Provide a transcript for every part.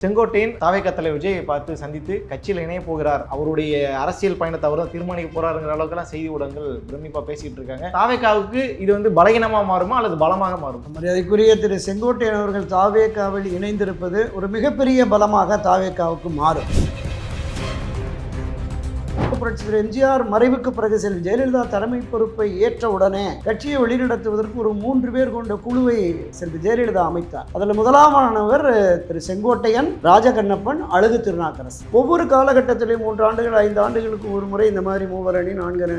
செங்கோட்டையன் தாவேகா தலைவர் விஜயை பார்த்து சந்தித்து கட்சியில் இணைய போகிறார், அவருடைய அரசியல் பயணத்தை அவர் தான் தீர்மானிக்க போறாருங்கிற அளவுக்குலாம் செய்தி ஊடகங்கள் பிரமிப்பா பேசிட்டு இருக்காங்க. தாவேகாவுக்கு இது பலகீனமா மாறுமா அல்லது பலமாக மாறும்? மரியாதைக்குரிய திரு செங்கோட்டையன் அவர்கள் தாவேகாவில் இணைந்திருப்பது ஒரு மிகப்பெரிய பலமாக தாவேகாவுக்கு மாறும். புரட்சியர் எம்ஜிஆர் மறைவுக்கு பிறகு செல்வி ஜெயலலிதா தலைமை பொறுப்பை ஏற்ற உடனே கட்சியை வழிநடத்துவதற்கு ஒரு 3 பேர் கொண்ட குழுவை செல்வி ஜெயலலிதா அமைத்தார். அதில் முதலாமானவர் திரு செங்கோட்டையன், ராஜகண்ணப்பன், அழகு திருநாக்கரசு. ஒவ்வொரு காலகட்டத்திலையும் 3 ஆண்டுகள் 5 ஆண்டுகளுக்கு ஒரு முறை இந்த மாதிரி 3 அணி 4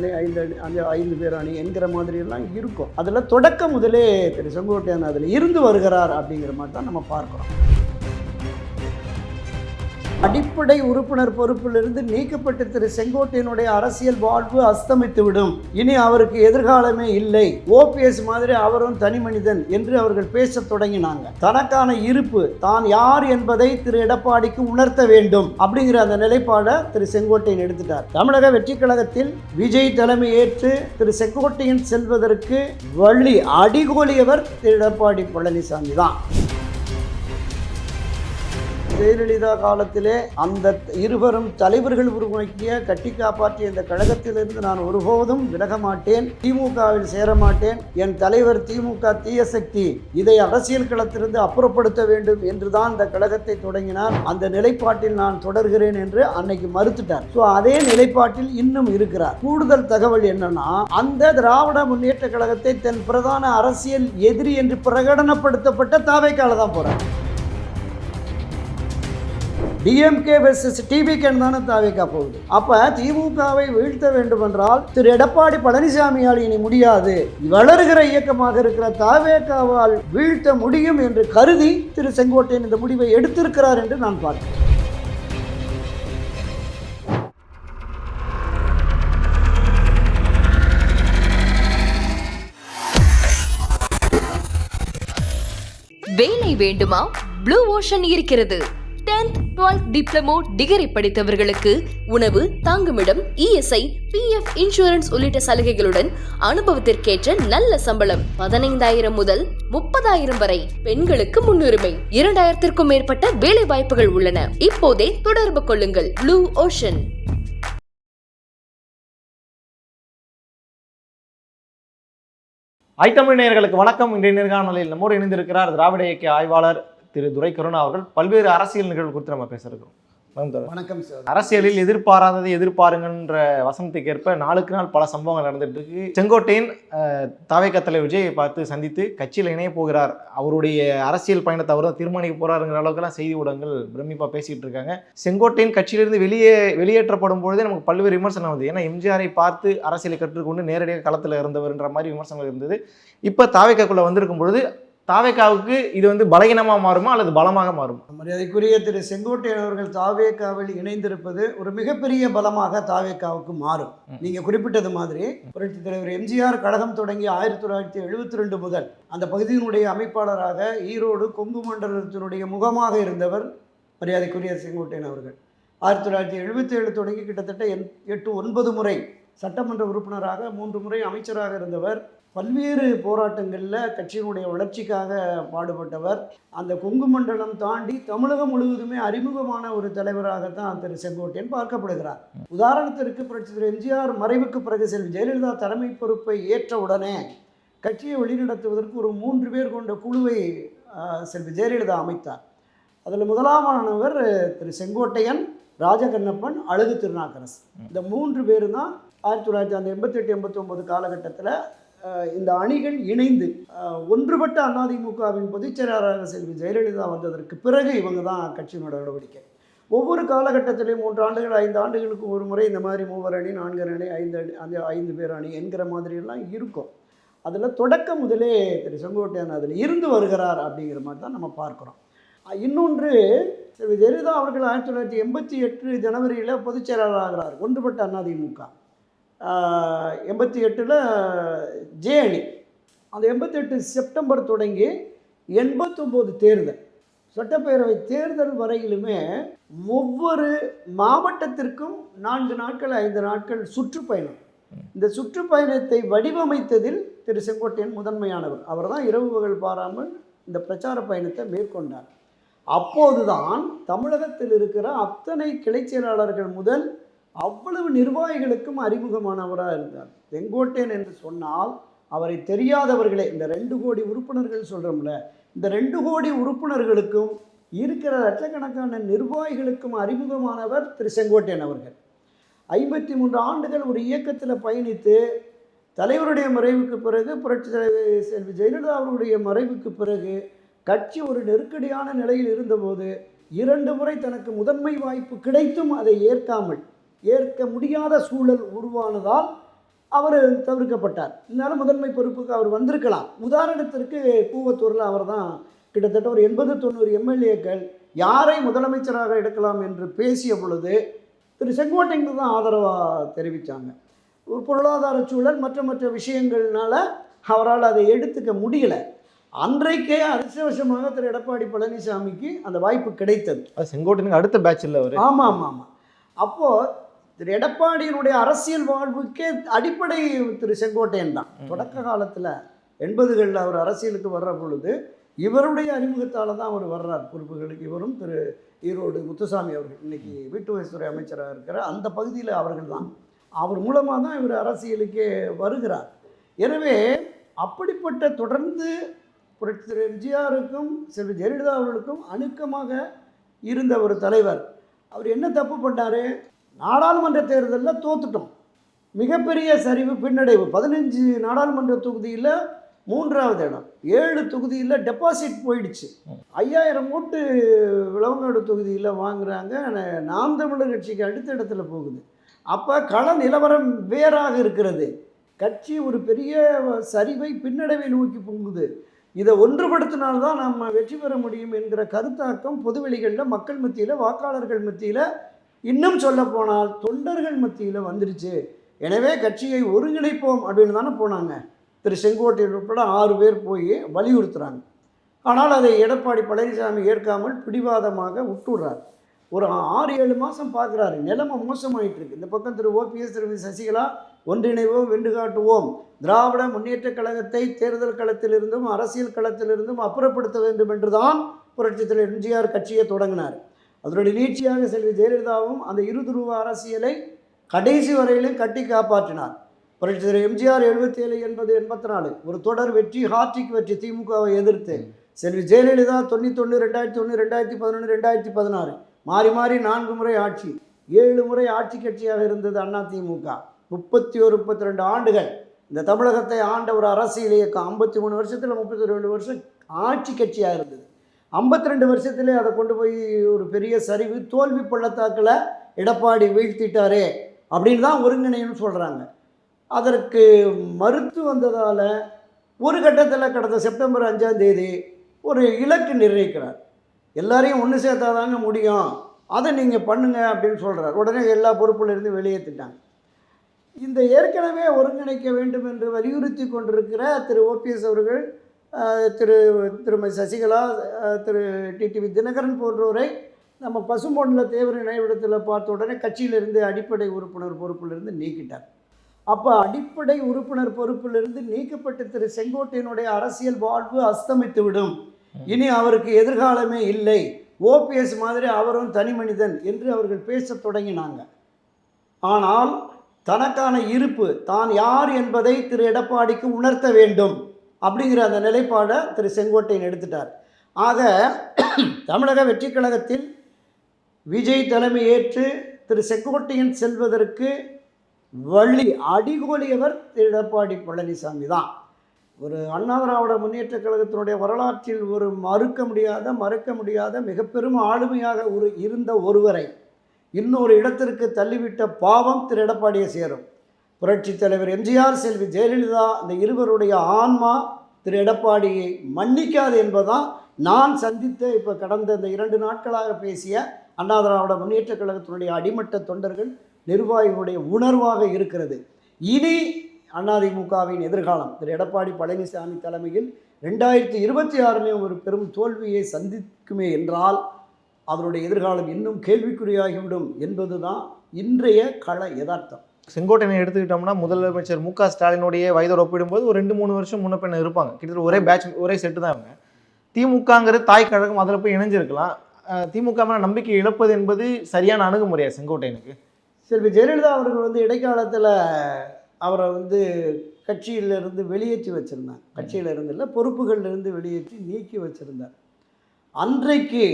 அணி 5 பேர் அணி என்கிற மாதிரி எல்லாம் இருக்கும். அதில் தொடக்க முதலே திரு செங்கோட்டையன் அதில் இருந்து வருகிறார் அப்படிங்கிற மாதிரி தான் நம்ம பார்க்கிறோம். அடிப்படை உறுப்பினர் பொறுப்பிலிருந்து நீக்கப்பட்ட திரு செங்கோட்டையனுடைய அரசியல் வாழ்வு அஸ்தமித்துவிடும், இனி அவருக்கு எதிர்காலமே இல்லை, ஓபிஎஸ் மாதிரி அவரும் தனி மனிதன் என்று அவர்கள் பேச தொடங்கினாங்க. தனக்கான இருப்பு தான் யார் என்பதை திரு எடப்பாடிக்கு உணர்த்த வேண்டும் அப்படிங்கிற அந்த நிலைப்பாடை திரு செங்கோட்டையன் எடுத்துட்டார். தமிழக வெற்றி கழகத்தில் விஜய் தலைமை ஏற்று திரு செங்கோட்டையன் செல்வதற்கு வழி அடிகோலியவர் திரு எடப்பாடி பழனிசாமி தான். ஜெயலலிதா காலத்திலே அந்த இருவரும் தலைவர்கள் உருவாக்கிய கட்டி காப்பாற்றிய இந்த கழகத்திலிருந்து நான் ஒருபோதும் விலக மாட்டேன், திமுகவில் சேர மாட்டேன், என் தலைவர் திமுக தீய சக்தி, இதை அரசியல் களத்திலிருந்து அப்புறப்படுத்த வேண்டும் என்றுதான் இந்த கழகத்தை தொடங்கினார். அந்த நிலைப்பாட்டில் நான் தொடர்கிறேன் என்று அன்னைக்கு மறுத்துட்டார். அதே நிலைப்பாட்டில் இன்னும் இருக்கிறார். கூடுதல் தகவல் என்னன்னா, அந்த திராவிட முன்னேற்ற கழகத்தை தன் பிரதான அரசியல் எதிரி என்று பிரகடனப்படுத்தப்பட்ட தாவேகால தான் போறார். டிஎம்கே வெர்சஸ் டிவிகே தானே தாவேகா போகுது. அப்ப திமுகவை வீழ்த்த வேண்டும் என்றால் திரு எடப்பாடி பழனிசாமியால் இனி முடியாது, வளர்கிற இயக்கமாக இருக்கிற தாவேகாவால் வீழ்த்த முடியும் என்று கருதி திரு செங்கோட்டையன் இந்த முடிவை எடுத்திருக்கிறார் என்று நான் பார்க்கிறேன். வேலை வேண்டுமா? ப்ளூ ஓஷன் இருக்கிறது. 10th 12th டிப்ளமோ டிகிரி படித்தவர்களுக்கு உணவு, தங்குமிடம், இஎஸ்ஐ, பிஎஃப் இன்சூரன்ஸ் உள்ளிட்ட சலுகைகளுடன் அனுபவத்திற்கேற்ற நல்ல சம்பளம் 15,000 முதல் 30,000 வரை. பெண்களுக்கு முன்னுரிமை. 2,000க்கும் மேற்பட்ட வேலை வாய்ப்புகள் உள்ளன. இப்போதே தொடர்பு கொள்ளுங்கள். Blue ocean. ஐத்தமிழ் நேயர்களுக்கு வணக்கம். இன்றைய நேர்காணலில் நம்மோடு இணைந்திருக்கிறார் திராவிட இயக்க ஆய்வாளர் திரு துரை கருணா அவர்கள். பல்வேறு அரசியல் நிகழ்வு குறித்து நம்ம பேச இருக்கிறோம். வணக்கம் சார். அரசியலில் எதிர்பாராததை எதிர்பாருங்கன்ற வசனத்துக்கு ஏற்ப நாளுக்கு நாள் பல சம்பவங்கள் நடந்துட்டு இருக்கு. செங்கோட்டையன் தாவேகா தலைவர் விஜயை பார்த்து சந்தித்து கட்சியில் இணைய போகிறார், அவருடைய அரசியல் பயணத்தை அவர் தான் தீர்மானிக்க போறாருங்கிற அளவுக்குலாம் செய்தி ஊடகங்கள் பிரமிப்பா பேசிட்டு இருக்காங்க. செங்கோட்டையன் கட்சியிலிருந்து வெளியேற்றப்படும் பொழுதே நமக்கு பல்வேறு விமர்சனம் வந்து, ஏன்னா எம்ஜிஆரை பார்த்து அரசியலை கற்றுக்கொண்டு நேரடியாக களத்தில் இருந்தவர்ன்ற மாதிரி விமர்சனங்கள் இருந்தது. இப்போ தாவேகாக்குள்ள வந்திருக்கும் பொழுது தாவேகாவுக்கு இது பலகீனமா மாறுமா அல்லது பலமாக மாறுமா? மரியாதைக்குரிய திரு செங்கோட்டையன் அவர்கள் தாவேகாவில் இணைந்திருப்பது ஒரு மிகப்பெரிய பலமாக தாவேகாவுக்கு மாறும். நீங்க குறிப்பிட்டது மாதிரி புரட்சித் தலைவர் எம்ஜிஆர் கழகம் தொடங்கி 1972 முதல் அந்த பகுதியினுடைய அமைப்பாளராக ஈரோடு கொங்கு மண்டலத்தினுடைய முகமாக இருந்தவர் மரியாதைக்குரிய செங்கோட்டையன் அவர்கள். 1977 தொடங்கி கிட்டத்தட்ட 8-9 முறை சட்டமன்ற உறுப்பினராக, 3 முறை அமைச்சராக இருந்தவர். பல்வேறு போராட்டங்களில் கட்சியினுடைய வளர்ச்சிக்காக பாடுபட்டவர். அந்த கொங்கு மண்டலம் தாண்டி தமிழகம் முழுவதுமே அறிமுகமான ஒரு தலைவராகத்தான் திரு செங்கோட்டையன் பார்க்கப்படுகிறார். உதாரணத்திற்கு புரட்சியர் எம்ஜிஆர் மறைவுக்கு பிறகு செல்வி ஜெயலலிதா தலைமை பொறுப்பை ஏற்ற உடனே கட்சியை வழிநடத்துவதற்கு ஒரு 3 பேர் கொண்ட குழுவை செல்வி ஜெயலலிதா அமைத்தார். அதில் முதலாமானவர் திரு செங்கோட்டையன், ராஜகண்ணப்பன், அழகு திருநாக்கரசு. இந்த 3 பேர் தான் 1988-89 காலகட்டத்தில் இந்த அணிகள் இணைந்து ஒன்றுபட்ட அதிமுகவின் பொதுச் செயலாளராக செல்வி ஜெயலலிதா வந்ததற்கு பிறகு இவங்க தான் கட்சியினோட நடவடிக்கை. ஒவ்வொரு காலகட்டத்திலையும் 3 ஆண்டுகள் 5 ஆண்டுகளுக்கு ஒரு முறை இந்த மாதிரி 3 அணி 4 அணி 5 பேர் அணி என்கிற மாதிரியெல்லாம் இருக்கும். அதில் தொடக்க முதலே திரு செங்கோட்டையன் அதில் இருந்து வருகிறார் அப்படிங்கிற மாதிரி தான் நம்ம பார்க்குறோம். இன்னொன்று, செல்வி ஜெயலலிதா அவர்கள் 1988 ஜனவரியில் பொதுச் செயலாளர் ஆகிறார் ஒன்றுபட்ட அதிமுக. 88 ஜே அணி. அந்த 88 செப்டம்பர் தொடங்கி 89 தேர்தல், சட்டப்பேரவை தேர்தல் வரையிலுமே ஒவ்வொரு மாவட்டத்திற்கும் 4 நாட்கள் 5 நாட்கள் சுற்றுப்பயணம். இந்த சுற்றுப்பயணத்தை வடிவமைத்ததில் திரு செங்கோட்டையன் முதன்மையானவர். அவர் தான் இரவு பகல் பாராமல் இந்த பிரச்சார பயணத்தை மேற்கொண்டார். அப்போதுதான் தமிழகத்தில் இருக்கிற அத்தனை கிளை செயலாளர்கள் முதல் அவ்வளவு நிர்வாகிகளுக்கும் அறிமுகமானவராக இருந்தார். செங்கோட்டையன் என்று சொன்னால் அவரை தெரியாதவர்களே, இந்த 2 கோடி உறுப்பினர்கள் சொல்கிறோம்ல, இந்த 2 கோடி உறுப்பினர்களுக்கும் இருக்கிற லட்சக்கணக்கான நிர்வாகிகளுக்கும் அறிமுகமானவர் திரு செங்கோட்டையன் அவர்கள். 53 ஆண்டுகள் ஒரு இயக்கத்தில் பயணித்து தலைவருடைய மறைவுக்கு பிறகு, புரட்சித் தலைவர் செல்வி ஜெயலலிதா அவருடைய மறைவுக்கு பிறகு கட்சி ஒரு நெருக்கடியான நிலையில் இருந்தபோது 2 முறை தனக்கு முதன்மை வாய்ப்பு கிடைத்தும் அதை ஏற்க முடியாத சூழல் உருவானதால் அவர் தவிர்க்கப்பட்டார். இருந்தாலும் முதன்மை பொறுப்புக்கு அவர் வந்திருக்கலாம். உதாரணத்திற்கு கூவத்தூரில் அவர் தான் கிட்டத்தட்ட ஒரு 80-90 எம்எல்ஏக்கள் யாரை முதலமைச்சராக எடுக்கலாம் என்று பேசிய பொழுது திரு செங்கோட்டையனுக்கு தான் ஆதரவாக தெரிவித்தாங்க. ஒரு பொருளாதார சூழல் மற்ற விஷயங்கள்னால அவரால் அதை எடுத்துக்க முடியல. அன்றைக்கே அதிர்ஷ்டவசமாக திரு எடப்பாடி பழனிசாமிக்கு அந்த வாய்ப்பு கிடைத்தது. அது செங்கோட்டையனுக்கு அடுத்த பேட்ச் இல்லை அவர். ஆமாம். அப்போது திரு எடப்பாடியினுடைய அரசியல் வாழ்வுக்கே அடிப்படை திரு செங்கோட்டையன் தான். தொடக்க காலத்தில் 80களில் அவர் அரசியலுக்கு வர்ற பொழுது இவருடைய அறிமுகத்தால் தான் அவர் வர்றார் பொறுப்புகளுக்கு. இவரும் திரு ஈரோடு முத்துசாமி அவர்கள் இன்னைக்கு வீட்டு வசதித்துறை அமைச்சராக இருக்கிற அந்த பகுதியில் அவர்கள் தான், அவர் மூலமாக தான் இவர் அரசியலுக்கே வருகிறார். எனவே அப்படிப்பட்ட தொடர்ந்து புரட்சி திரு எம்ஜிஆருக்கும் செல்வி ஜெயலலிதா அவர்களுக்கும் அணுக்கமாக இருந்த ஒரு தலைவர். அவர் என்ன தப்பு பண்ணார்? நாடாளுமன்ற தேர்தலில் தோத்துட்டோம், மிகப்பெரிய சரிவு, பின்னடைவு. 15 நாடாளுமன்ற தொகுதியில் 3வது இடம், 7 தொகுதியில் டெபாசிட் போயிடுச்சு. 5000 ஓட்டு விளவங்காடு தொகுதியில் வாங்குறாங்க. நாம் தமிழர் கட்சிக்கு அடுத்த இடத்துல போகுது. அப்போ கள நிலவரம் வேறாக இருக்கிறது. கட்சி ஒரு பெரிய சரிவை, பின்னடைவை நோக்கி போகுது. இதை ஒன்றுபடுத்தினால்தான் நம்ம வெற்றி பெற முடியும் என்கிற கருத்தாக்கம் பொதுவெளிகளில், மக்கள் மத்தியில், வாக்காளர்கள் மத்தியில், இன்னும் சொல்லப்போனால் தொண்டர்கள் மத்தியில் வந்துருச்சு. எனவே கட்சியை ஒருங்கிணைப்போம் அப்படின்னு தானே போனாங்க. திரு செங்கோட்டையன் உட்பட 6 பேர் போய் வலியுறுத்துகிறாங்க. ஆனால் அதை எடப்பாடி பழனிசாமி ஏற்காமல் பிடிவாதமாக விட்டுடுறார். ஒரு 6-7 மாதம் பார்க்குறாரு, நிலைமை மோசமாயிட்டு இருக்கு. இந்த பக்கம் திரு ஓபிஎஸ், திரு சசிகலா ஒன்றிணைவோம், வென்று காட்டுவோம், திராவிட முன்னேற்ற கழகத்தை தேர்தல் களத்திலிருந்தும் அரசியல் களத்திலிருந்தும் அப்புறப்படுத்த வேண்டும் என்று தான் புரட்சித் தலைவர் எம்ஜிஆர் கட்சியை தொடங்கினார். அதனுடைய நீட்சியாக செல்வி ஜெயலலிதாவும் அந்த இருதுருவ அரசியலை கடைசி வரையிலும் கட்டி காப்பாற்றினார். புரட்சித் தலைவர் எம்ஜிஆர் 77, 80, 84 ஒரு தொடர் வெற்றி, ஹார்டிக் வெற்றி திமுகவை எதிர்த்து. செல்வி ஜெயலலிதா 91, 2001, 2011, 2016 மாறி 4 முறை ஆட்சி, 7 முறை ஆட்சி கட்சியாக இருந்தது அதிமுக. 31-32 ஆண்டுகள் இந்த தமிழகத்தை ஆண்ட ஒரு அரசியல் இயக்கம். 53 வருஷத்தில் 32 வருஷம் ஆட்சி கட்சியாக இருந்தது. 52 வருஷத்திலே அதை கொண்டு போய் ஒரு பெரிய சரிவு, தோல்வி பள்ளத்தாக்கில் எடப்பாடி வீழ்த்திட்டாரே அப்படின்னு தான் ஒருங்கிணைன்னு சொல்கிறாங்க. அதற்கு மறுத்து வந்ததால் ஒரு கட்டத்தில் கடந்த செப்டம்பர் 5ஆம் தேதி ஒரு இலக்கு நிர்ணயிக்கிறார். எல்லாரையும் ஒன்று சேர்த்தாதாங்க முடியும், அதை நீங்கள் பண்ணுங்க அப்படின்னு சொல்கிறார். உடனே எல்லா பொறுப்புலேருந்து வெளியேற்றிட்டாங்க. இந்த ஏற்கனவே ஒருங்கிணைக்க வேண்டும் என்று வலியுறுத்தி கொண்டிருக்கிற திரு ஓபிஎஸ் அவர்கள், திருமதி சசிகலா, திரு டிடிவி தினகரன் போன்றோரை நம்ம பசும்பொன்னில் தேவர் நினைவிடத்தில் பார்த்த உடனே கட்சியிலிருந்து அடிப்படை உறுப்பினர் பொறுப்பிலிருந்து நீக்கிட்டார். அப்போ அடிப்படை உறுப்பினர் பொறுப்பிலிருந்து நீக்கப்பட்ட திரு செங்கோட்டையனுடைய அரசியல் வாழ்வு அஸ்தமித்து விடும். இனி அவருக்கு எதிர்காலமே இல்லை, ஓபிஎஸ் மாதிரி அவரும் தனி மனிதன் என்று அவர்கள் பேசத் தொடங்கினாங்க. ஆனால் தனக்கான இருப்பு, தான் யார் என்பதை திரு எடப்பாடிக்கு உணர்த்த வேண்டும் அப்படிங்கிற அந்த நிலைப்பாடை திரு செங்கோட்டையன் எடுத்துட்டார். ஆக தமிழக வெற்றி கழகத்தில் விஜய் தலைமை ஏற்று திரு செங்கோட்டையன் செல்வதற்கு வழி அடிகோலியவர் திரு எடப்பாடி பழனிசாமி தான். ஒரு அண்ணா திராவிட முன்னேற்ற கழகத்தினுடைய வரலாற்றில் ஒரு மறுக்க முடியாத மிக பெரும் ஆளுமையாக இருந்த ஒருவரை இன்னொரு இடத்திற்கு தள்ளிவிட்ட பாவம் திரு எடப்பாடியை சேரும். புரட்சி தலைவர் எம்ஜிஆர், செல்வி ஜெயலலிதா, இந்த இருவருடைய ஆன்மா திரு எடப்பாடியை மன்னிக்காது என்பதுதான் நான் சந்தித்த இப்போ கடந்த இந்த 2 நாட்களாக பேசிய அண்ணா திராவிட முன்னேற்ற கழகத்தினுடைய அடிமட்ட தொண்டர்கள், நிர்வாகிகளுடைய உணர்வாக இருக்கிறது. இனி அதிமுகவின் எதிர்காலம் திரு எடப்பாடி பழனிசாமி தலைமையில் 2026 ஒரு பெரும் தோல்வியை சந்திக்குமே என்றால் அதனுடைய எதிர்காலம் இன்னும் கேள்விக்குறியாகிவிடும் என்பதுதான் இன்றைய கள யதார்த்தம். செங்கோட்டையனை எடுத்துக்கிட்டோம்னா முதலமைச்சர் மு க ஸ்டாலினுடைய வயதோடு ஒப்பிடும்போது ஒரு 2-3 வருஷம் முன்ன பின்ன இருப்பாங்க. கிட்டத்தட்ட ஒரே பேட்ச், ஒரே செட்டு தான் இவங்க. திமுகங்கிறது தாய் கழகம், அதில் போய் இணைஞ்சிருக்கலாம். திமுக மேல நம்பிக்கை இழப்பது என்பது சரியான அணுகுமுறையா செங்கோட்டையனுக்கு? செல்வி ஜெயலலிதா அவர்கள் வந்து இடைக்காலத்தில் அவரை வந்து கட்சியிலிருந்து வெளியேற்றி வச்சுருந்தாங்க. கட்சியிலிருந்து இல்லை, பொறுப்புகளிலிருந்து வெளியேற்றி நீக்கி வச்சுருந்தார். அன்றைக்கு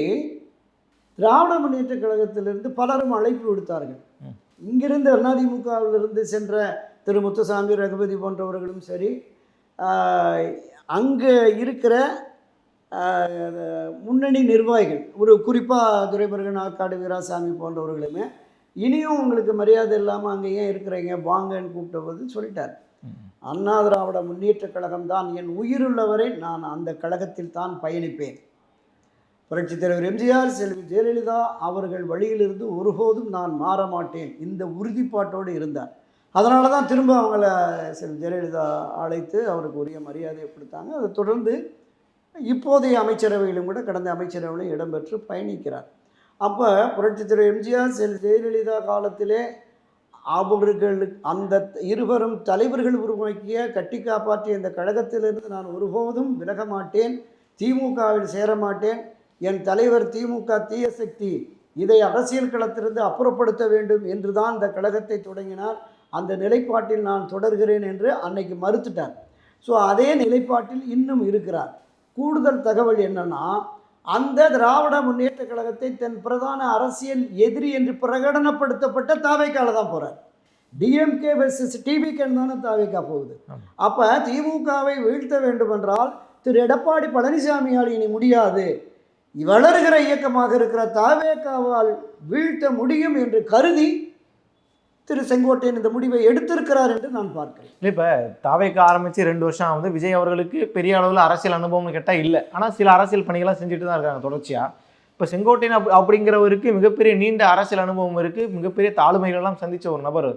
திராவிட முன்னேற்ற கழகத்திலிருந்து பலரும் அழைப்பு விடுத்தார்கள். இங்கிருந்து அதிமுகவிலிருந்து சென்ற திரு முத்துசாமி, ரகுபதி போன்றவர்களும் சரி, அங்கே இருக்கிற முன்னணி நிர்வாகிகள், ஒரு குறிப்பாக துரைமுருகன், ஆற்காடு வீராசாமி போன்றவர்களுமே, இனியும் உங்களுக்கு மரியாதை இல்லாமல் அங்கே ஏன் இருக்கிறீங்க, வாங்கன்னு கூப்பிட்டபோது சொல்லிட்டார், அண்ணா திராவிட முன்னேற்ற கழகம் தான் என் உயிருள்ளவரை நான் அந்த கழகத்தில் தான் பயணிப்பேன். புரட்சித் தலைவர் எம்ஜிஆர், செல்வி ஜெயலலிதா அவர்கள் வழியிலிருந்து ஒருபோதும் நான் மாற மாட்டேன், இந்த உறுதிப்பாட்டோடு இருந்தார். அதனால தான் திரும்ப அவங்கள செல்வி ஜெயலலிதா அழைத்து அவருக்கு உரிய மரியாதையை கொடுத்தாங்க. அதை தொடர்ந்து இப்போதைய அமைச்சரவையிலும் கூட கடந்த அமைச்சரவையிலும் இடம்பெற்று பயணிக்கிறார். அப்போ புரட்சித் தலைவர் எம்ஜிஆர், செல்வி ஜெயலலிதா காலத்திலே அவர்கள் அந்த இருவரும் தலைவர்கள் உருவாக்கிய கட்டி காப்பாற்றிய இந்த கழகத்திலிருந்து நான் ஒருபோதும் விலக மாட்டேன், திமுகவில் சேர மாட்டேன், என் தலைவர் திமுக தீய சக்தி, இதை அரசியல் களத்திலிருந்து அப்புறப்படுத்த வேண்டும் என்று தான் இந்த கழகத்தை தொடங்கினார், அந்த நிலைப்பாட்டில் நான் தொடர்கிறேன் என்று அன்னைக்கு மறுத்துட்டார். ஸோ அதே நிலைப்பாட்டில் இன்னும் இருக்கிறார். கூடுதல் தகவல் என்னன்னா, அந்த திராவிட முன்னேற்ற கழகத்தை தன் பிரதான அரசியல் எதிரி என்று பிரகடனப்படுத்தப்பட்ட தாவேக்கால தான் போகிறார். டிஎம்கே வெர்சஸ் டிவிகேன்னு தானே தாவேக்கா போகுது. அப்போ திமுகவை வீழ்த்த வேண்டுமென்றால் திரு எடப்பாடி பழனிசாமியால் இனி முடியாது, வளர்கிற இயக்கமாக இருக்கிற தாவேக்காவால் வீழ்த்த முடியும் என்று கருதி திரு செங்கோட்டையன் இந்த முடிவை எடுத்திருக்கிறார் என்று நான் பார்க்கிறேன். இப்போ தாவேக்கா ஆரம்பித்து 2 வருஷம் ஆகுது. விஜய் அவர்களுக்கு பெரிய அளவில் அரசியல் அனுபவம்னு கேட்டால் இல்லை, ஆனால் சில அரசியல் பணிகளாக செஞ்சுட்டு தான் இருக்காங்க தொடர்ச்சியாக. இப்போ செங்கோட்டையன் அப்படிங்கிறவருக்கு மிகப்பெரிய நீண்ட அரசியல் அனுபவம் இருக்குது, மிகப்பெரிய தாழ்மைகளெல்லாம் சந்தித்த ஒரு நபர்.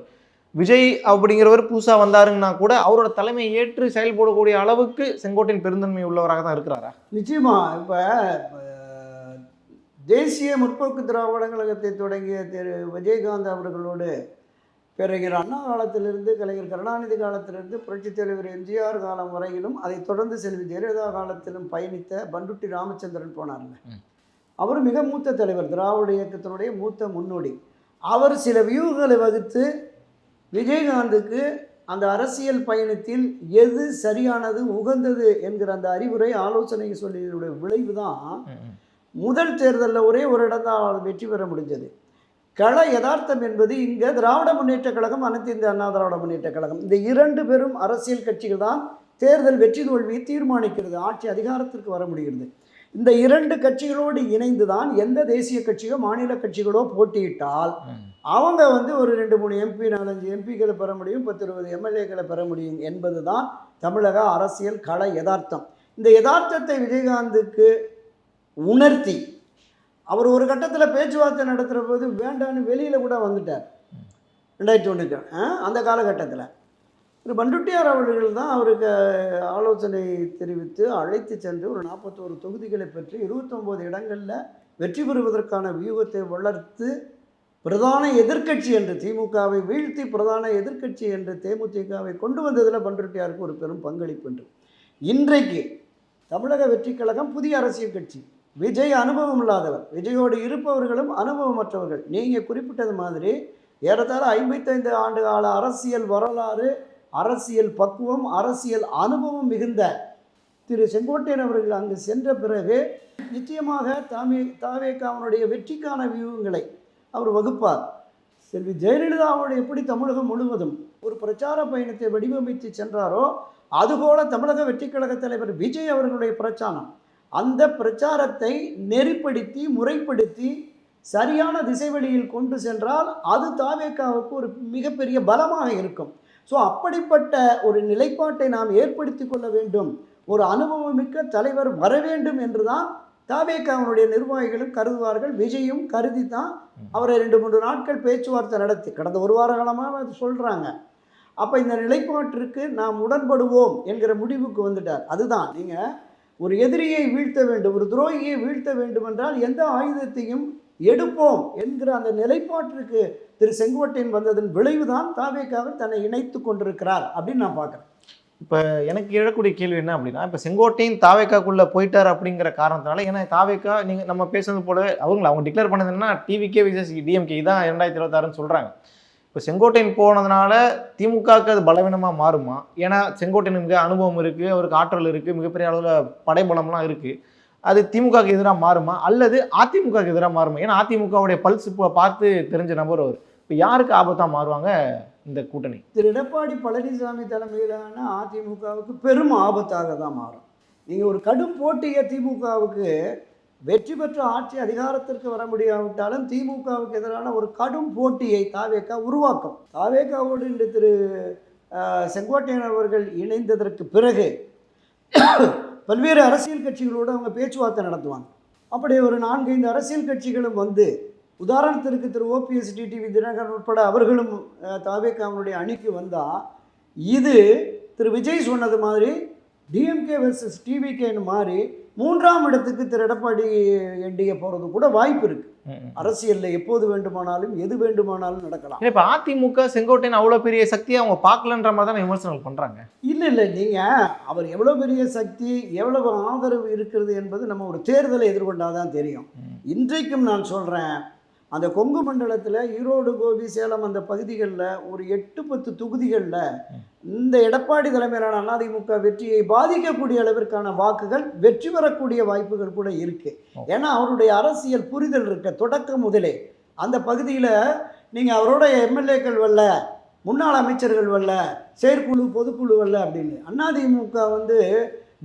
விஜய் அப்படிங்கிறவர் புதுசாக வந்தாருங்கன்னா கூட அவரோட தலைமையை ஏற்று செயல்படக்கூடிய அளவுக்கு செங்கோட்டையன் பெருந்தன்மை உள்ளவராக தான் இருக்கிறாரா? நிச்சயமாக. இப்போ தேசிய முற்போக்கு திராவிட கழகத்தை தொடங்கிய திரு விஜயகாந்த் அவர்களோடு பிறகு அண்ணா காலத்திலிருந்து கலைஞர் கருணாநிதி காலத்திலிருந்து புரட்சித் தலைவர் எம்ஜிஆர் காலம் வரையிலும், அதை தொடர்ந்து செல்வி ஜெயலலிதா காலத்திலும் பயணித்த பண்டுட்டி ராமச்சந்திரன் போனார்ல, அவர் மிக மூத்த தலைவர், திராவிட இயக்கத்தினுடைய மூத்த முன்னோடி. அவர் சில வியூகங்களை வகுத்து விஜயகாந்துக்கு அந்த அரசியல் பயணத்தில் எது சரியானது உகந்தது என்கிற அந்த அறிவுரை ஆலோசனை சொல்லியதுடைய விளைவு தான் முதல் தேர்தலில் ஒரே ஒரு இடம் தான் வெற்றி பெற முடிஞ்சது. கள யதார்த்தம் என்பது இங்கே திராவிட முன்னேற்ற கழகம், அனைத்து இந்திய அண்ணா திராவிட முன்னேற்ற கழகம், இந்த 2 பெரும் அரசியல் கட்சிகள் தான் தேர்தல் வெற்றி தோல்வியை தீர்மானிக்கிறது, ஆட்சி அதிகாரத்திற்கு வர முடிகிறது. இந்த 2 கட்சிகளோடு இணைந்து தான் எந்த தேசிய கட்சியோ மாநில கட்சிகளோ போட்டியிட்டால் அவங்க வந்து ஒரு 2-3 எம்பி 4-5 எம்பிக்களை பெற முடியும், 10-20 எம்எல்ஏக்களை பெற முடியும் என்பது தான் தமிழக அரசியல் கள யதார்த்தம். இந்த யதார்த்தத்தை விஜயகாந்துக்கு உணர்த்தி அவர் ஒரு கட்டத்தில் பேச்சுவார்த்தை நடத்துகிற போது வேண்டான்னு வெளியில் கூட வந்துட்டார். 2001 அந்த காலகட்டத்தில் திரு பண்டுட்டியார் அவர்கள் தான் அவருக்கு ஆலோசனை தெரிவித்து அழைத்து சென்று ஒரு 41 தொகுதிகளை பெற்று 29 இடங்களில் வெற்றி பெறுவதற்கான வியூகத்தை வளர்த்து பிரதான எதிர்க்கட்சி என்று திமுகவை வீழ்த்தி பிரதான எதிர்க்கட்சி என்று தேமுதிகவை கொண்டு வந்ததில் பண்டுட்டியாருக்கு ஒரு பெரும் பங்களிப்பு என்று. இன்றைக்கு தமிழக வெற்றி கழகம் புதிய அரசியல் கட்சி. விஜய் அனுபவம் இல்லாதவர், விஜயோடு இருப்பவர்களும் அனுபவமற்றவர்கள். நீங்கள் குறிப்பிட்டது மாதிரி ஏறத்தாழ 55 ஆண்டு கால அரசியல் வரலாறு, அரசியல் பக்குவம், அரசியல் அனுபவம் மிகுந்த திரு செங்கோட்டையன் அவர்கள் அங்கு சென்ற பிறகு நிச்சயமாக தாவேக்காவினுடைய வெற்றிக்கான வியூகங்களை அவர் வகுப்பார். செல்வி ஜெயலலிதாவோடு எப்படி தமிழகம் முழுவதும் ஒரு பிரச்சார பயணத்தை வடிவமைத்து சென்றாரோ அதுபோல தமிழக வெற்றி கழக தலைவர் விஜய் அவர்களுடைய பிரச்சாரம், அந்த பிரச்சாரத்தை நெறிப்படுத்தி முறைப்படுத்தி சரியான திசைவழியில் கொண்டு சென்றால் அது தாவேக்காவுக்கு ஒரு மிகப்பெரிய பலமாக இருக்கும். ஸோ அப்படிப்பட்ட ஒரு நிலைப்பாட்டை நாம் ஏற்படுத்தி கொள்ள வேண்டும், ஒரு அனுபவமிக்க தலைவர் வர வேண்டும் என்று தான் தாவேக்காவினுடைய நிர்வாகிகளும் கருதுவார்கள். விஜயும் கருதி தான் அவரை 2-3 நாட்கள் பேச்சுவார்த்தை நடத்தி கடந்த 1 வார காலமாக அது சொல்கிறாங்க. அப்போ இந்த நிலைப்பாட்டிற்கு நாம் உடன்படுவோம் என்கிற முடிவுக்கு வந்துட்டார். அதுதான் நீங்கள் ஒரு எதிரியை வீழ்த்த வேண்டும், ஒரு துரோகியை வீழ்த்த வேண்டும் என்றால் எந்த ஆயுதத்தையும் எடுப்போம் என்கிற அந்த நிலைப்பாட்டிற்கு திரு செங்கோட்டையன் வந்ததன் விளைவு தான் தாவேக்காவில் தன்னை இணைத்து கொண்டிருக்கிறார் அப்படின்னு நான் பார்க்குறேன். இப்போ எனக்கு எழக்கூடிய கேள்வி என்ன அப்படின்னா, இப்போ செங்கோட்டையன் தாவேக்காக்குள்ளே போயிட்டார் அப்படிங்கிற காரணத்தினால, ஏன்னா தாவேக்கா நீங்கள் நம்ம பேசுனது போல அவங்க டிக்ளேர் பண்ணது என்னன்னா டிவிகே விசஸ் டிஎம்கே தான் 2026ன்னு சொல்கிறாங்க. இப்போ செங்கோட்டையன் போனதுனால திமுகவுக்கு அது பலவீனமாக மாறுமா? ஏன்னா செங்கோட்டையனுக்கு அனுபவம் இருக்குது, அவருக்கு ஆற்றல் இருக்குது, மிகப்பெரிய அளவில் படைபலம்லாம் இருக்குது. அது திமுகவுக்கு எதிராக மாறுமா? அல்லது அதிமுகவுக்கு எதிராக மாறுமா? ஏன்னா அதிமுகவுடைய பல்ஸ் இப்போ பார்த்து தெரிஞ்ச நபர் அவர். இப்போ யாருக்கு ஆபத்தாக மாறுவாங்க இந்த கூட்டணி? திரு எடப்பாடி பழனிசாமி தலைமையிலான அதிமுகவுக்கு பெரும் ஆபத்தாக தான் மாறும். நீங்கள் ஒரு கடும் போட்டியை திமுகவுக்கு வெற்றி பெற்ற ஆட்சி அதிகாரத்திற்கு வர முடியாவிட்டாலும் திமுகவுக்கு எதிரான ஒரு கடும் போட்டியை தாவேகா உருவாக்கும். தாவேகாவோடு இன்று திரு செங்கோட்டையன் அவர்கள் இணைந்ததற்கு பிறகு பல்வேறு அரசியல் கட்சிகளோடு அவங்க பேச்சுவார்த்தை நடத்துவாங்க. அப்படி ஒரு 4-5 அரசியல் கட்சிகளும் வந்து, உதாரணத்திற்கு திரு ஓபிஎஸ் டிடிவி தினகரன் உட்பட அவர்களும் தாவேகாவுடைய அணிக்கு வந்தால், இது திரு விஜய் சொன்னது மாதிரி டிஎம்கே வெர்சஸ் டிவிகேன்னு மாதிரி 3ஆம் இடத்துக்கு திரு எடப்பாடி என்டிஏ போகிறது கூட வாய்ப்பு இருக்குது. அரசியலில் எப்போது வேண்டுமானாலும் எது வேண்டுமானாலும் நடக்கலாம். இப்போ அதிமுக செங்கோட்டையன் அவ்வளோ பெரிய சக்தியை அவங்க பார்க்கலன்ற மாதிரி தான் விமர்சனங்கள் பண்ணுறாங்க. இல்லை நீங்கள் அவர் எவ்வளோ பெரிய சக்தி, எவ்வளவு ஆதரவு இருக்கிறது என்பது நம்ம ஒரு தேர்தலை எதிர்கொண்டால் தான் தெரியும். இன்றைக்கும் நான் சொல்கிறேன், அந்த கொங்கு மண்டலத்தில் ஈரோடு, கோபி, சேலம் அந்த பகுதிகளில் ஒரு 8-10 தொகுதிகளில் இந்த எடப்பாடி தலைமையிலான அதிமுக வெற்றியை பாதிக்கக்கூடிய அளவிற்கான வாக்குகள் வெற்றி பெறக்கூடிய வாய்ப்புகள் கூட இருக்குது. ஏன்னா அவருடைய அரசியல் புரிதல் இருக்க தொடக்கம் முதலே அந்த பகுதியில் நீங்கள் அவரோட எம்எல்ஏக்கள் வரல, முன்னாள் அமைச்சர்கள் வரல, செயற்குழு பொதுக்குழு வரல அப்படின்னு. அதிமுக வந்து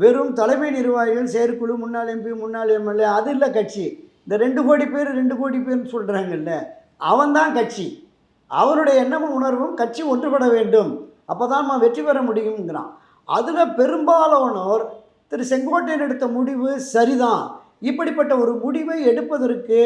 வெறும் தலைமை நிர்வாகிகள், செயற்குழு, முன்னாள் எம்பி, முன்னாள் எம்எல்ஏ, அது இல்லை கட்சி. இந்த 2 கோடி பேர் 2 கோடி பேர்னு சொல்கிறாங்கல்ல, அவன்தான் கட்சி. அவருடைய எண்ணமும் உணர்வும் கட்சி ஒன்றுபட வேண்டும், அப்போ தான் நம்ம வெற்றி பெற முடியுங்கிறான். அதில் பெரும்பாலானோர் திரு செங்கோட்டையன் எடுத்த முடிவு சரிதான். இப்படிப்பட்ட ஒரு முடிவை எடுப்பதற்கு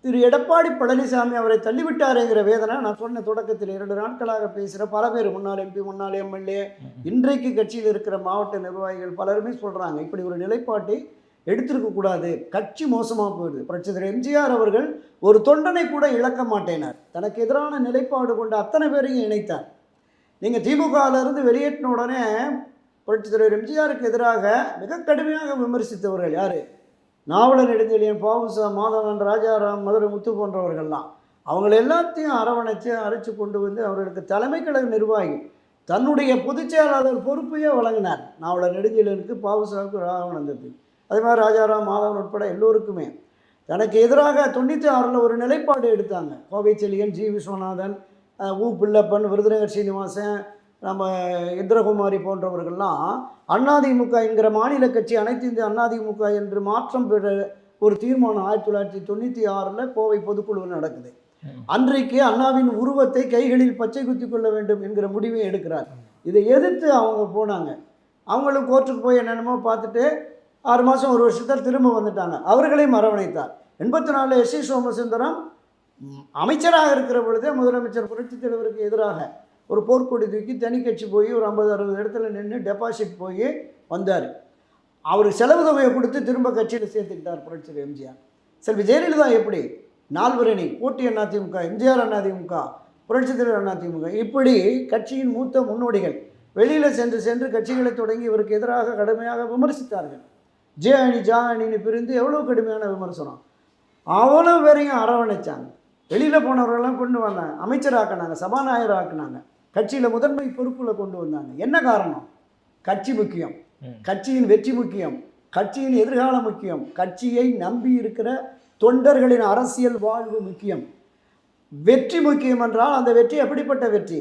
திரு எடப்பாடி பழனிசாமி அவரை தள்ளிவிட்டாருங்கிற வேதனை நான் சொன்ன தொடக்கத்தில் 2 நாட்களாக பேசுகிற பல பேர், முன்னாள் எம்பி, முன்னாள் எம்எல்ஏ, இன்றைக்கு கட்சியில் இருக்கிற மாவட்ட நிர்வாகிகள் பலருமே சொல்கிறாங்க, இப்படி ஒரு நிலைப்பாட்டை எடுத்திருக்கக்கூடாது, கட்சி மோசமாக போயிடுது. புரட்சித்தலைவர் எம்ஜிஆர் அவர்கள் ஒரு தொண்டனை கூட இழக்க மாட்டேனார், தனக்கு எதிரான நிலைப்பாடு கொண்ட அத்தனை பேரையும் இணைத்தார். நீங்கள் திமுகவிலிருந்து வெளியேற்றின உடனே புரட்சித்தலைவர் எம்ஜிஆருக்கு எதிராக மிக கடுமையாக விமர்சித்தவர்கள் யார்? நாவலர் நெடுஞ்செழியன், பாவுசா, மாதவன், ராஜாராம், மதுரை முத்து போன்றவர்கள்லாம். அவங்கள எல்லாத்தையும் அரைச்சு கொண்டு வந்து அவர்களுக்கு தலைமை கழக நிர்வாகி தன்னுடைய பொதுச் செயலாளர் பொறுப்பையே வழங்கினார். நாவலர் நெடுஞ்செழியனுக்கு, பாவுசாவுக்கு, ராகவனந்தத்துக்கு, அதே மாதிரி ராஜாராம், மாதவன் உட்பட எல்லோருக்குமே தனக்கு எதிராக 96 ஒரு நிலைப்பாடு எடுத்தாங்க. கோவை செழியன், ஜி விஸ்வநாதன், ஊ பிள்ளப்பன், விருதுநகர் சீனிவாசன், நம்ம இந்திரகுமாரி போன்றவர்கள்லாம் அதிமுக என்கிற மாநில கட்சி அனைத்து இந்திய அதிமுக என்று மாற்றம் பெற ஒரு தீர்மானம் 1996 கோவை பொதுக்குழு நடக்குது. அன்றைக்கு அண்ணாவின் உருவத்தை கைகளில் பச்சை குத்தி கொள்ள வேண்டும் என்கிற முடிவை எடுக்கிறார். இதை எதிர்த்து அவங்க போனாங்க. அவங்களும் கோர்ட்டுக்கு போய் என்னென்னமோ பார்த்துட்டு 6 மாதம் 1 வருஷத்தில் திரும்ப வந்துட்டாங்க. அவர்களையும் அரவணைத்தார். 84 எஸ்.சி. சோமசுந்தரம் அமைச்சராக இருக்கிற பொழுதே முதலமைச்சர் புரட்சித் தலைவருக்கு எதிராக ஒரு போர்க்கொடி தூக்கி தனி கட்சி போய் ஒரு 50-60 இடத்துல நின்று டெபாசிட் போய் வந்தார். அவருக்கு செலவு தொகையை கொடுத்து திரும்ப கட்சியில் சேர்த்துக்கிட்டார் புரட்சித் எம்ஜிஆர். செல்வி ஜெயலலிதா எப்படி 4 அணி போட்டி அதிமுக, எம்ஜிஆர் அதிமுக, புரட்சித் தலைவர் அதிமுக, இப்படி கட்சியின் மூத்த முன்னோடிகள் வெளியில் சென்று கட்சிகளை தொடங்கி இவருக்கு எதிராக கடுமையாக விமர்சித்தார்கள். ஜே அணி, ஜா அணின்னு பிரிந்து எவ்வளோ கடுமையான விமர்சனம். அவ்வளோ பேரையும் அரவணைச்சாங்க. வெளியில் போனவர்களெல்லாம் கொண்டு வந்தாங்க, அமைச்சராக்கினாங்க, சபாநாயகர் ஆக்குனாங்க, கட்சியில் முதன்மை பொறுப்பில் கொண்டு வந்தாங்க. என்ன காரணம்? கட்சி முக்கியம், கட்சியின் வெற்றி முக்கியம், கட்சியின் எதிர்காலம் முக்கியம், கட்சியை நம்பி இருக்கிற தொண்டர்களின் அரசியல் வாழ்வு முக்கியம். வெற்றி முக்கியம் என்றால் அந்த வெற்றி எப்படிப்பட்ட வெற்றி?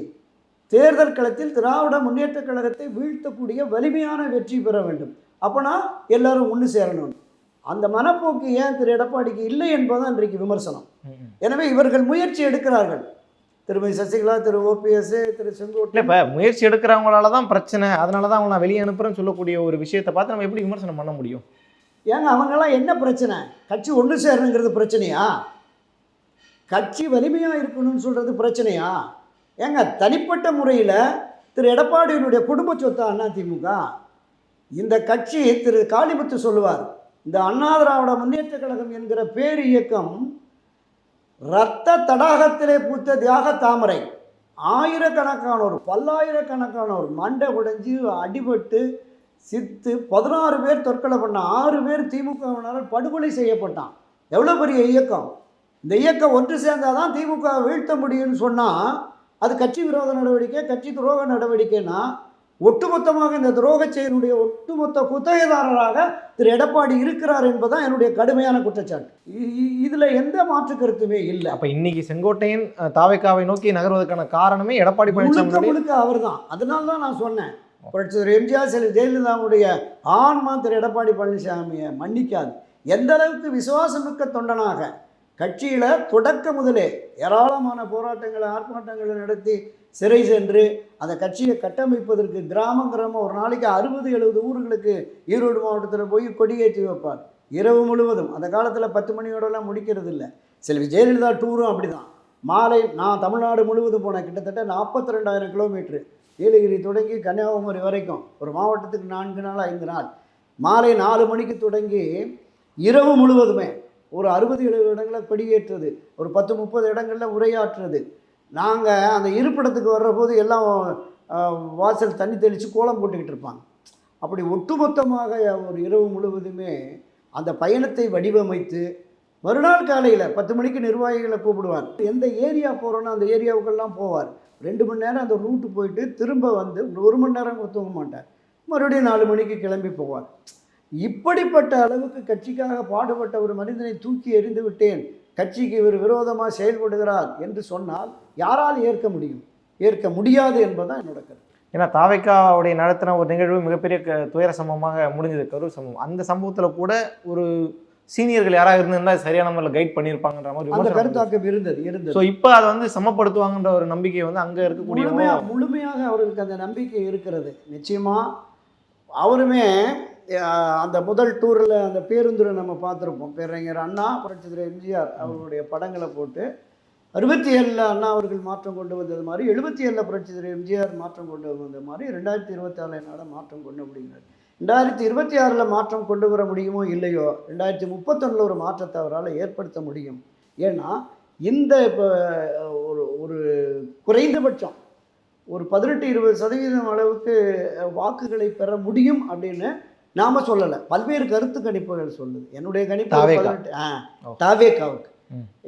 தேர்தல் களத்தில் திராவிட முன்னேற்ற கழகத்தை வீழ்த்தக்கூடிய வலிமையான வெற்றி பெற வேண்டும். அப்போனா எல்லாரும் ஒன்று சேரணும். அந்த மனப்போக்கு ஏன் திரு எடப்பாடிக்கு இல்லை என்பதுதான் இன்றைக்கு விமர்சனம். எனவே இவர்கள் முயற்சி எடுக்கிறார்கள். திருமதி சசிகலா, திரு ஓபிஎஸ், திரு செங்கோட்டையன். இப்போ முயற்சி எடுக்கிறவங்களால தான் பிரச்சனை, அதனால தான் அவங்க நான் வெளியே அனுப்புகிறேன்னு சொல்லக்கூடிய ஒரு விஷயத்தை பார்த்து நம்ம எப்படி விமர்சனம் பண்ண முடியும்? ஏங்க அவங்கெல்லாம் என்ன பிரச்சனை? கட்சி ஒன்று சேரணுங்கிறது பிரச்சனையா? கட்சி வலிமையாக இருக்கணும்னு சொல்கிறது பிரச்சனையா? ஏங்க தனிப்பட்ட முறையில் திரு எடப்பாடியினுடைய குடும்ப சொத்தா அதிமுக? இந்த கட்சி திரு காளிமுத்து சொல்லுவார், இந்த அண்ணா திராவிட முன்னேற்ற கழகம் என்கிற பேர் இயக்கம் இரத்த தடாகத்திலே பூத்த தியாக தாமரை. ஆயிரக்கணக்கானோர், பல்லாயிரக்கணக்கானோர் மண்டை உடைஞ்சு அடிபட்டு சித்து 16 பேர் தற்கொலை பண்ணான், 6 பேர் திமுகவினரால் படுகொலை செய்யப்பட்டான். எவ்வளோ பெரிய இயக்கம்! இந்த இயக்கம் ஒன்று சேர்ந்தால் தான் திமுக வீழ்த்த முடியும்னு சொன்னால் அது கட்சி விரோத நடவடிக்கை, கட்சி துரோக நடவடிக்கைன்னா ஒட்டுமொத்தமாக இந்த துரோக செயலுடைய ஒட்டுமொத்த குத்தகைதாரராக திரு எடப்பாடி இருக்கிறார் என்பதுதான் என்னுடைய கடுமையான குற்றச்சாட்டு. இதில் எந்த மாற்று கருத்துமே இல்லை. அப்போ இன்னைக்கு செங்கோட்டையன் தாவேக்காவை நோக்கி நகர்வதற்கான காரணமே எடப்பாடி பழனிசாமி முழுக்க அவர் தான். அதனால தான் நான் சொன்னேன், புரட்சித்தலைவர் எம்ஜிஆர் செல்வி ஜெயலலிதாவுடைய ஆன்மா திரு எடப்பாடி பழனிசாமியை மன்னிக்காது. எந்த அளவுக்கு விசுவாசமிக்க தொண்டனாக கட்சியில் தொடக்க முதலே ஏராளமான போராட்டங்களை ஆர்ப்பாட்டங்களை நடத்தி சிறை சென்று அந்த கட்சியை கட்டமைப்பதற்கு கிராமம் ஒரு நாளைக்கு 60-70 ஊர்களுக்கு ஈரோடு மாவட்டத்தில் போய் கொடியேற்றி வைப்பார் இரவு முழுவதும். அந்த காலத்தில் 10 மணியோடலாம் முடிக்கிறது இல்லை. செல்வி ஜெயலலிதா டூரும் அப்படி தான். மாலை நான் தமிழ்நாடு முழுவதும் போனேன், கிட்டத்தட்ட 42,000 கிலோமீட்ரு, நீலகிரி தொடங்கி கன்னியாகுமரி வரைக்கும், ஒரு மாவட்டத்துக்கு 4 நாள் 5 நாள், மாலை 4 மணிக்கு தொடங்கி இரவு முழுவதுமே ஒரு 60-70 இடங்களை கொடியேற்றுறது, ஒரு 10-30 இடங்களில் உரையாற்றுறது. நாங்கள் அந்த இருப்பிடத்துக்கு வர்ற போது எல்லாம் வாசல் தண்ணி தெளித்து கோலம் போட்டுக்கிட்டு இருப்பாங்க. அப்படி ஒட்டுமொத்தமாக ஒரு இரவு முழுவதுமே அந்த பயணத்தை வடிவமைத்து மறுநாள் காலையில் 10 மணிக்கு நிர்வாகிகளை கூப்பிடுவார். எந்த ஏரியா போகிறோன்னா அந்த ஏரியாவுக்கெல்லாம் போவார். 2 மணி நேரம் அந்த ரூட்டு போயிட்டு திரும்ப வந்து 1 மணி நேரம் தூங்க மாட்டார். மறுபடியும் 4 மணிக்கு கிளம்பி போவார். இப்படிப்பட்ட அளவுக்கு கட்சிக்காக பாடுபட்ட ஒரு மனிதனை தூக்கி எறிந்து விட்டேன், கட்சிக்கு இவர் விரோதமாக செயல்படுகிறார் என்று சொன்னால் யாரால் ஏற்க முடியும்? ஏற்க முடியாது என்பதுதான் என்னோட கருத்து. ஏன்னா தாவேக்காவுடைய நடத்தின ஒரு நிகழ்வு மிகப்பெரிய துயர சம்பவமாக முடிஞ்சது, கரூர் சம்பவம். அந்த சம்பவத்தில் கூட ஒரு சீனியர்கள் யாராக இருந்திருந்தா சரியான முறையில் கைட் பண்ணியிருப்பாங்கன்ற மாதிரி அந்த கருத்தாக்கம் இருந்தது. ஸோ இப்போ அதை வந்து சமப்படுத்துவாங்கன்ற ஒரு நம்பிக்கை வந்து அங்கே இருக்கக்கூடிய முழுமையாக அவர்களுக்கு அந்த நம்பிக்கை இருக்கிறது. நிச்சயமாக அவருமே அந்த முதல் டூரில் அந்த பேருந்தில் நம்ம பார்த்துருப்போம், பேரறிஞர் அண்ணா, புரட்சித்தலைவர் எம்ஜிஆர் அவர்களுடைய படங்களை போட்டு 67 அண்ணா அவர்கள் மாற்றம் கொண்டு வந்தது மாதிரி, 77 புரட்சித்தலைவர் எம்ஜிஆர் மாற்றம் கொண்டு வந்த மாதிரி 2024 என்னால் மாற்றம் கொண்டு முடிகிறது. 2026 மாற்றம் கொண்டு வர முடியுமோ இல்லையோ, 2031 ஒரு மாற்றத்தை அவரால் ஏற்படுத்த முடியும். ஏன்னா இந்த இப்போ ஒரு குறைந்தபட்சம் ஒரு 18-20% அளவுக்கு வாக்குகளை பெற முடியும் அப்படின்னு நாம் சொல்லலை, பல்வேறு கருத்து கணிப்புகள் சொல்லுது. என்னுடைய கணிப்பு தாவேக்காவுக்கு,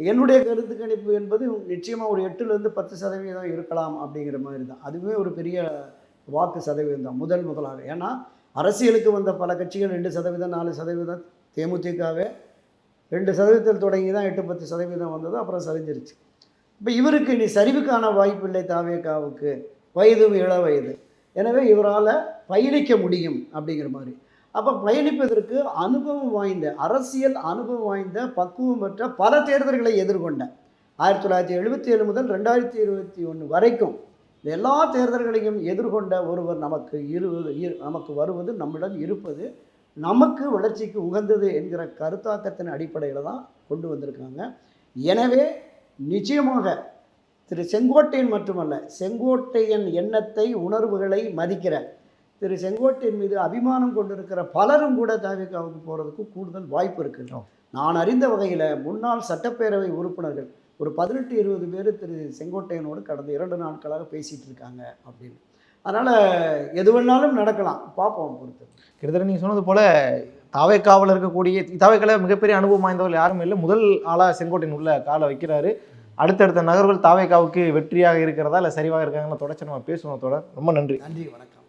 என்னுடைய கருத்து கணிப்பு என்பது நிச்சயமாக ஒரு 8-10% இருக்கலாம் அப்படிங்கிற மாதிரி தான். அதுவே ஒரு பெரிய வாக்கு சதவீதம் தான் முதலாக. ஏன்னா அரசியலுக்கு வந்த பல கட்சிகள் 2%, 4%, தேமுதிகவே 2% தொடங்கி தான் 8-10% வந்தது, அப்புறம் சரிஞ்சிருச்சு. இப்போ இவருக்கு இனி சரிவுக்கான வாய்ப்பு இல்லை. தாவேக்காவுக்கு வயதும் இள வயது, எனவே இவரால் பயணிக்க முடியும் அப்படிங்கிற மாதிரி. அப்போ பயணிப்பதற்கு அனுபவம் வாய்ந்த, அரசியல் அனுபவம் வாய்ந்த, பக்குவம் பெற்ற பல தேர்தல்களை எதிர்கொண்ட 1977 முதல் 2021 வரைக்கும் எல்லா தேர்தல்களையும் எதிர்கொண்ட ஒருவர் நமக்கு வருவது, நம்மிடம் இருப்பது நமக்கு வளர்ச்சிக்கு உகந்தது என்கிற கருத்தாக்கத்தின் அடிப்படையில் தான் கொண்டு வந்திருக்காங்க. எனவே நிச்சயமாக திரு செங்கோட்டையன் மட்டுமல்ல, செங்கோட்டையன் எண்ணத்தை, உணர்வுகளை மதிக்கிற, திரு செங்கோட்டையன் மீது அபிமானம் கொண்டிருக்கிற பலரும் கூட தாவேக்காவுக்கு போகிறதுக்கு கூடுதல் வாய்ப்பு இருக்குது. நான் அறிந்த வகையில் முன்னாள் சட்டப்பேரவை உறுப்பினர்கள் ஒரு 18-20 பேர் திரு செங்கோட்டையனோடு கடந்த 2 நாட்களாக பேசிகிட்டு இருக்காங்க அப்படின்னு. அதனால் எது வேணாலும் நடக்கலாம், பார்ப்போம் பொறுத்து. கிட்டத்தட்ட நீங்கள் சொன்னது போல் தாவேக்காவில் இருக்கக்கூடிய, தாவேக்காவில் மிகப்பெரிய அனுபவம் வாய்ந்தவர்கள் யாரும் இல்லை, முதல் ஆளாக செங்கோட்டையன் உள்ள காலை வைக்கிறாரு. அடுத்தடுத்த நகர்வுகள் தாவேக்காவுக்கு வெற்றியாக இருக்கிறதா இல்லை சரிவாக இருக்காங்கன்னு தொடர்ச்சி நம்ம பேசுவோம். ரொம்ப நன்றி. நன்றி, வணக்கம்.